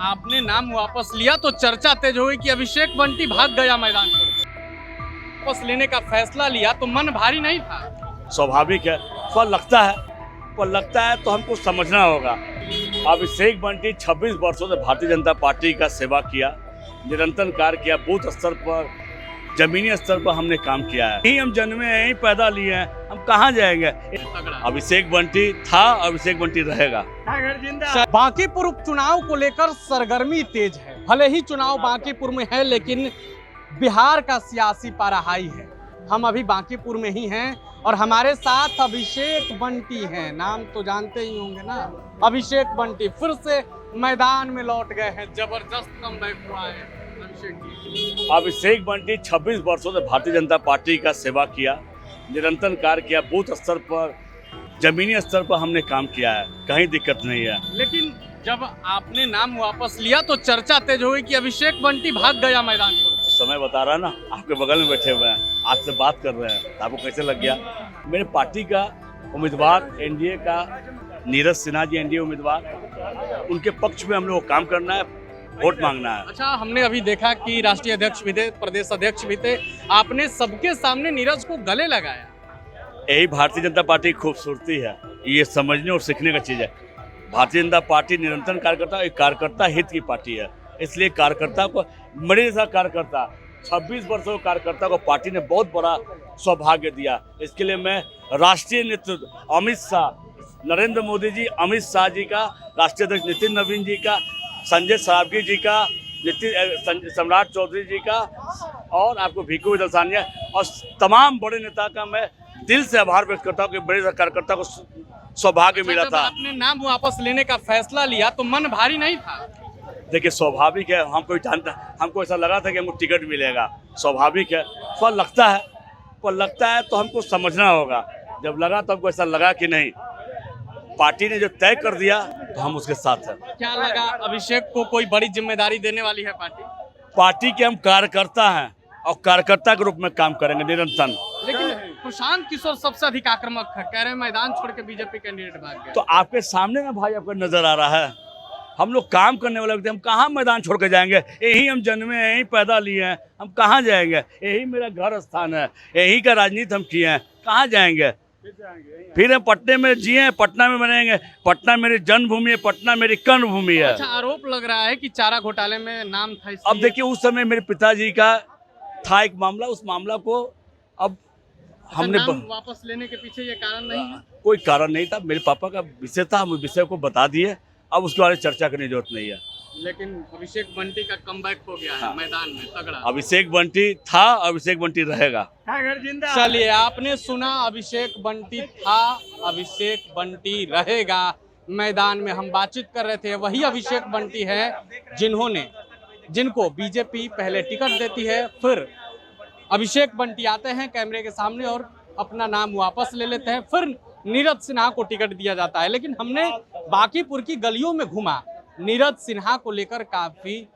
आपने नाम वापस लिया तो चर्चा तेज हो गई कि अभिषेक बंटी भाग गया मैदान पर। वापस लेने का फैसला लिया तो मन भारी नहीं था? स्वाभाविक है, पर लगता है तो हमको समझना होगा। अभिषेक बंटी 26 वर्षों से भारतीय जनता पार्टी का सेवा किया, निरंतर कार्य किया, बूथ स्तर पर, जमीनी स्तर पर हमने काम किया है। यही हम जन्मे हैं, यही पैदा लिए हैं, हम कहाँ जाएंगे। अभिषेक बंटी था, अभिषेक बंटी रहेगा। बांकीपुर उपचुनाव को लेकर सरगर्मी तेज है। भले ही चुनाव बांकीपुर में है, लेकिन बिहार का सियासी पाराहाई है। हम अभी बांकीपुर में ही हैं और हमारे साथ अभिषेक बंटी हैं। नाम तो जानते ही होंगे ना, अभिषेक बंटी फिर से मैदान में लौट गए हैं। जबरदस्त कमबैक हुआ है अभिषेक बंटी 26 वर्षों से भारतीय जनता पार्टी का सेवा किया, निरंतर कार्य किया, बूथ स्तर पर, जमीनी स्तर पर हमने काम किया है, कहीं दिक्कत नहीं है। लेकिन जब आपने नाम वापस लिया तो चर्चा तेज हो गई कि अभिषेक बंटी भाग गया मैदान पर। समय बता रहा ना, आपके बगल में बैठे हुए हैं, आपसे बात कर रहे हैं, आपको कैसे लग गया? मेरे पार्टी का उम्मीदवार एनडीए का नीरज सिन्हा जी, एनडीए उम्मीदवार, उनके पक्ष में हम लोग को काम करना है, वोट मांगना है। अच्छा, हमने अभी देखा कि राष्ट्रीय अध्यक्ष भी थे, प्रदेश अध्यक्ष भी थे, आपने सबके सामने नीरज को गले लगाया। यही भारतीय जनता पार्टी की खूबसूरती है, ये समझने और सीखने का चीज़ है। भारतीय जनता पार्टी निरंतर कार्यकर्ता, एक कार्यकर्ता हित की पार्टी है, इसलिए कार्यकर्ता को, मेरे जैसा कार्यकर्ता 26 वर्षों के कार्यकर्ता को पार्टी ने बहुत बड़ा सौभाग्य दिया। इसके लिए मैं राष्ट्रीय नेतृत्व अमित शाह, नरेंद्र मोदी जी, अमित शाह जी का, राष्ट्रीय अध्यक्ष नितिन नवीन जी का, संजय सरावगी जी का, सम्राट चौधरी जी का, और आपको भिक्कू दलसानिया और तमाम बड़े नेता का मैं दिल से आभार व्यक्त करता हूँ कि बड़े कार्यकर्ता को सौभाग्य मिला था। आपने नाम वापस लेने का फैसला लिया तो मन भारी नहीं था? देखिए, स्वाभाविक है, हमको ऐसा लगा था कि हमको टिकट मिलेगा, स्वाभाविक है, पर लगता है तो हमको समझना होगा। जब लगा तो हमको ऐसा लगा कि नहीं, पार्टी ने जो तय कर दिया तो हम उसके साथ हैं। क्या लगा, अभिषेक को कोई बड़ी जिम्मेदारी देने वाली है पार्टी? पार्टी के हम कार्यकर्ता हैं और कार्यकर्ता के रूप में काम करेंगे निरंतर। लेकिन प्रशांत किशोर सबसे अधिक आक्रामक है, कह रहे हैं मैदान छोड़ के बीजेपी कैंडिडेट भाग गए। तो आपके सामने ना भाई, आपको नजर आ रहा है, हम लोग काम करने वाले व्यक्ति, हम कहाँ मैदान छोड़ के जाएंगे। यही हम जन्मे हैं, यही पैदा लिए हैं, हम कहाँ जाएंगे। यही मेरा घर स्थान है, यही का राजनीति हम किए हैं, कहाँ जाएंगे। फिर हम पटने में जिए, पटना में बनेंगे, पटना मेरी जन्मभूमि है, पटना मेरी कर्मभूमि है। अच्छा, आरोप लग रहा है कि चारा घोटाले में नाम था। अब देखिए, उस समय मेरे पिताजी का था एक मामला, उस मामला को अब हमने वापस लेने के पीछे ये कारण नहीं है? कोई कारण नहीं था, मेरे पापा का विषय था, हम विषय को बता दिए, अब उसके बारे में चर्चा करने की जरूरत नहीं है। लेकिन अभिषेक बंटी का कमबैक हो गया है मैदान में तगड़ा। अभिषेक बंटी था, अभिषेक बंटी रहेगा। चलिए, आपने सुना, अभिषेक बंटी था, अभिषेक बंटी रहेगा। मैदान में हम बातचीत कर रहे थे, वही अभिषेक बंटी है जिनको बीजेपी पहले टिकट देती है, फिर अभिषेक बंटी आते हैं कैमरे के सामने और अपना नाम वापस ले लेते हैं, फिर नीरज सिन्हा को टिकट दिया जाता है। लेकिन हमने बांकीपुर की गलियों में घूमा, नीरज सिन्हा को लेकर काफी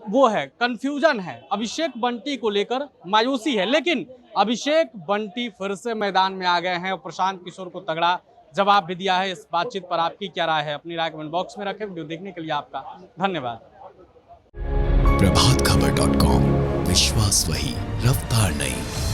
वो है, कंफ्यूजन है, अभिषेक बंटी को लेकर मायूसी है। लेकिन अभिषेक बंटी फिर से मैदान में आ गए हैं और प्रशांत किशोर को तगड़ा जवाब भी दिया है। इस बातचीत पर आपकी क्या राय है, अपनी राय कमेंट बॉक्स में रखें। वीडियो देखने के लिए आपका धन्यवाद। प्रभातखबर.com, विश्वास वही, रफ्तार नहीं।